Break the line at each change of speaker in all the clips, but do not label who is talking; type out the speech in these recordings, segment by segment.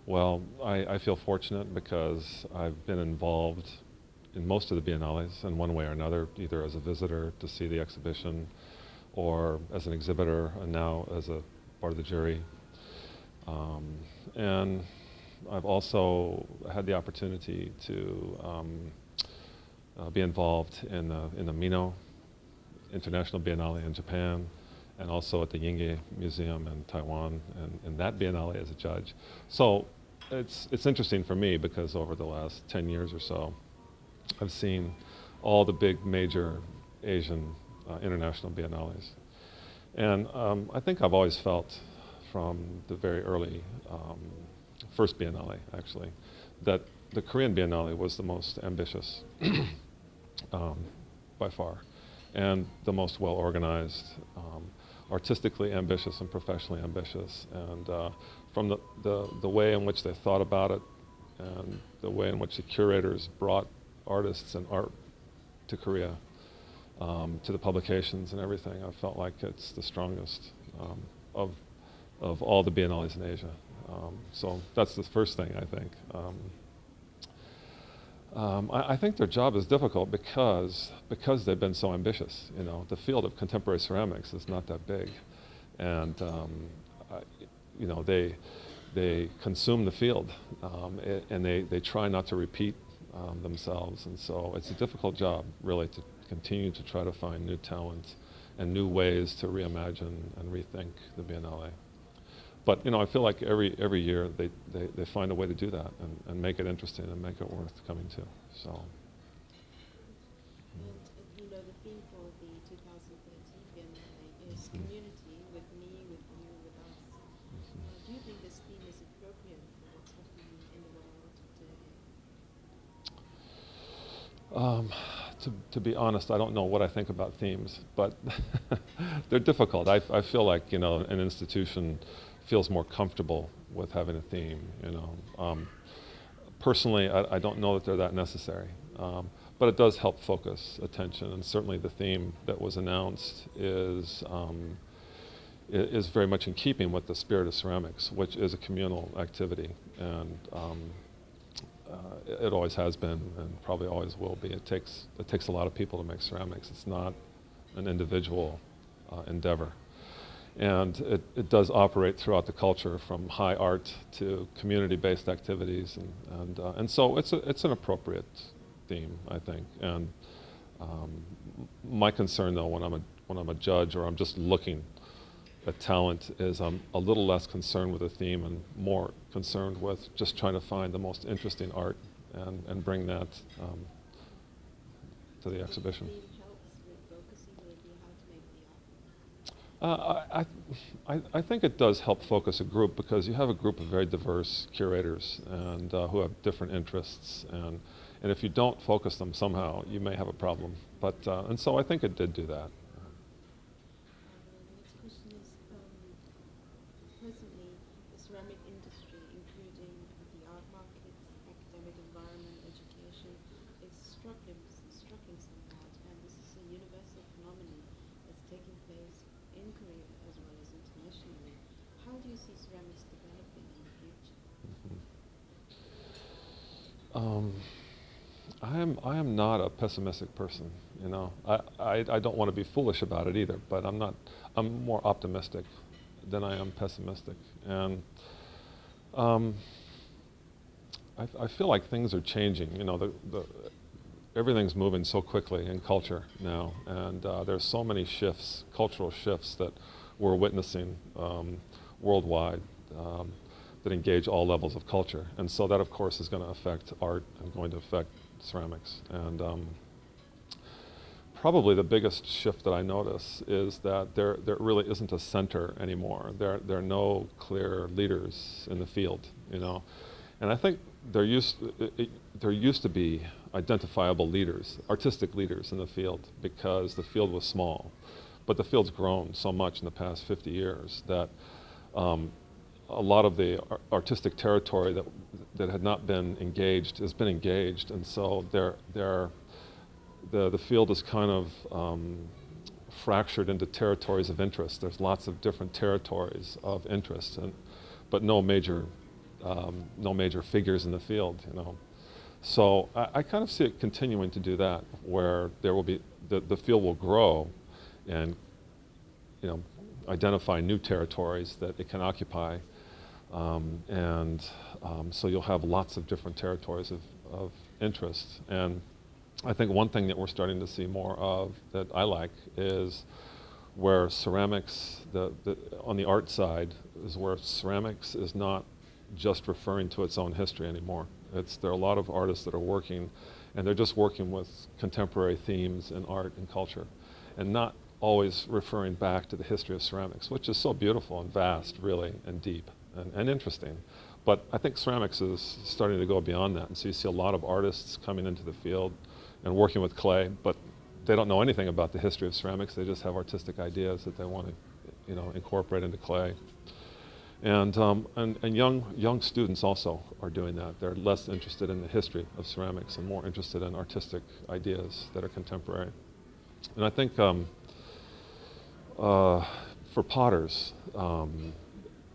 Well, I feel fortunate because I've been involved in most of the biennales in one way or another, either as a visitor to see the exhibition or as an exhibitor and now as a part of the jury. Um, and I've also had the opportunity to be involved in the Mino International Biennale in Japan, and also at the Gyeonggi Museum in Taiwan, and in that Biennale as a judge. So it's interesting for me because over the last 10 years or so, I've seen all the big major Asian international biennales. And I think I've always felt from the very early first biennale, actually, that the Korean biennale was the most ambitious um, by far, and the most well organized, artistically ambitious and professionally ambitious. And from the way in which they thought about it, and the way in which the curators brought artists and art to Korea, to the publications and everything, I felt like it's the strongest of all the biennales in Asia. So that's the first thing, I think. I think their job is difficult because they've been so ambitious. You know, the field of contemporary ceramics is not that big, and I, you know, they consume the field, and they try not to repeat themselves, and so it's a difficult job, really, to continue to try to find new talent and new ways to reimagine and rethink the Biennale. But you know, I feel like every year they find a way to do that and make it interesting and make it worth coming to. So.
And the theme for the 2013 Biennale is community, with me, with you, with us. Do you think this theme is appropriate for what's happening in the world today?
To be honest, I don't know what I think about themes, but they're difficult. I feel like, you know, an institution feels more comfortable with having a theme. You know, personally, I don't know that they're that necessary, but it does help focus attention. And certainly, the theme that was announced is very much in keeping with the spirit of ceramics, which is a communal activity, and it always has been, and probably always will be. It takes a lot of people to make ceramics. It's not an individual endeavor. And it does operate throughout the culture, from high art to community-based activities, and so it's an appropriate theme, I think. And my concern, though, when I'm a judge or I'm just looking at talent, is I'm a little less concerned with the theme and more concerned with just trying to find the most interesting art and bring that to the exhibition.
The theme helps with focusing maybe how to make the art.
I think it does help focus a group, because you have a group of very diverse curators and who have different interests, and if you don't focus them somehow, you may have a problem. But and so I think it did do that.
The next question is, presently the ceramic industry, including the art markets, academic environment, education, is struggling somewhat, and this is a universal phenomenon that's taking place in Korea as well as internationally. How do you see ceramics developing in the future?
I am not a pessimistic person. You know, I don't want to be foolish about it either, but I'm not. I'm more optimistic than I am pessimistic, and I feel like things are changing. You know, everything's moving so quickly in culture now, and there's so many shifts, cultural shifts, that we're witnessing worldwide, that engage all levels of culture. And so that, of course, is going to affect art and going to affect ceramics. And probably the biggest shift that I notice is that there really isn't a center anymore. There are no clear leaders in the field, you know. And I think there used to be identifiable leaders, artistic leaders in the field, because the field was small. But the field's grown so much in the past 50 years that a lot of the artistic territory that had not been engaged has been engaged, and so the field is kind of fractured into territories of interest. There's lots of different territories of interest, but no major no major figures in the field, you know. So I kind of see it continuing to do that, where there will be, the field will grow and, you know, identify new territories that it can occupy. So you'll have lots of different territories of interest. And I think one thing that we're starting to see more of that I like is where ceramics, on the art side, is where ceramics is not just referring to its own history anymore. There are a lot of artists that are working, and they're just working with contemporary themes in art and culture, and not always referring back to the history of ceramics, which is so beautiful and vast, really, and deep and interesting. But I think ceramics is starting to go beyond that, and so you see a lot of artists coming into the field and working with clay, but they don't know anything about the history of ceramics. They just have artistic ideas that they want to, you know, incorporate into clay. And young students also are doing that. They're less interested in the history of ceramics and more interested in artistic ideas that are contemporary. And I think for potters,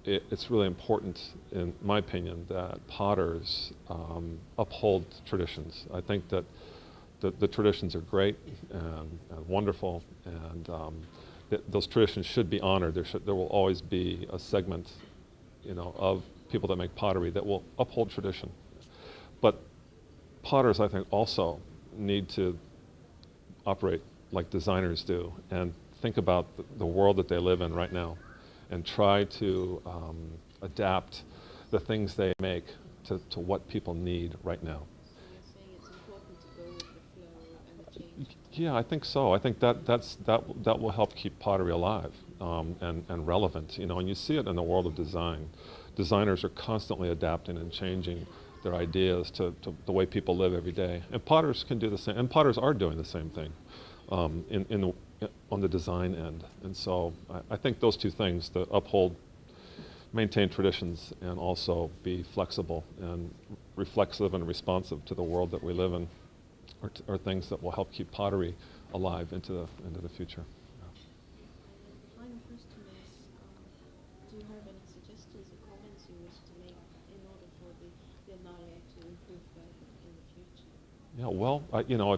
it's really important, in my opinion, that potters uphold traditions. I think that the traditions are great and wonderful, and those traditions should be honored. There will always be a segment, you know, of people that make pottery that will uphold tradition. But potters, I think, also need to operate like designers do and think about the world that they live in right now, and try to adapt the things they make to what people need right now.
So you're saying it's important to go with the flow and the change.
Yeah, I think so. I think that will help keep pottery alive and relevant. You know, and you see it in the world of design. Designers are constantly adapting and changing their ideas to the way people live every day. And potters can do the same. And potters are doing the same thing on the design end. And so I think those two things, to uphold, maintain traditions, and also be flexible and reflexive and responsive to the world that we live in, are things that will help keep pottery alive into the future.
And the final question is, do you have any suggestions or comments you wish to make in order for the Biennale to improve further in the future?
Yeah, well, you know,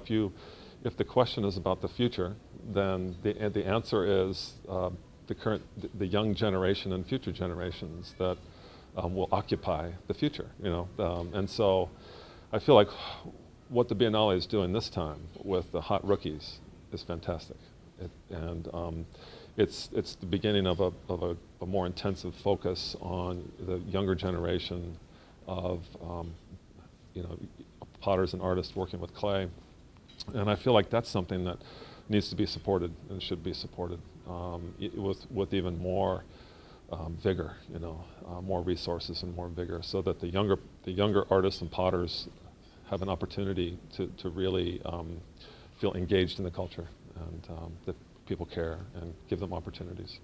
if the question is about the future, then the answer is the young generation and future generations that will occupy the future. You know, and so I feel like what the Biennale is doing this time with the hot rookies is fantastic, it's the beginning of a more intensive focus on the younger generation of you know, potters and artists working with clay. And I feel like that's something that needs to be supported and should be supported with even more vigor, you know, more resources and more vigor, so that the younger artists and potters have an opportunity to really feel engaged in the culture, and that people care and give them opportunities.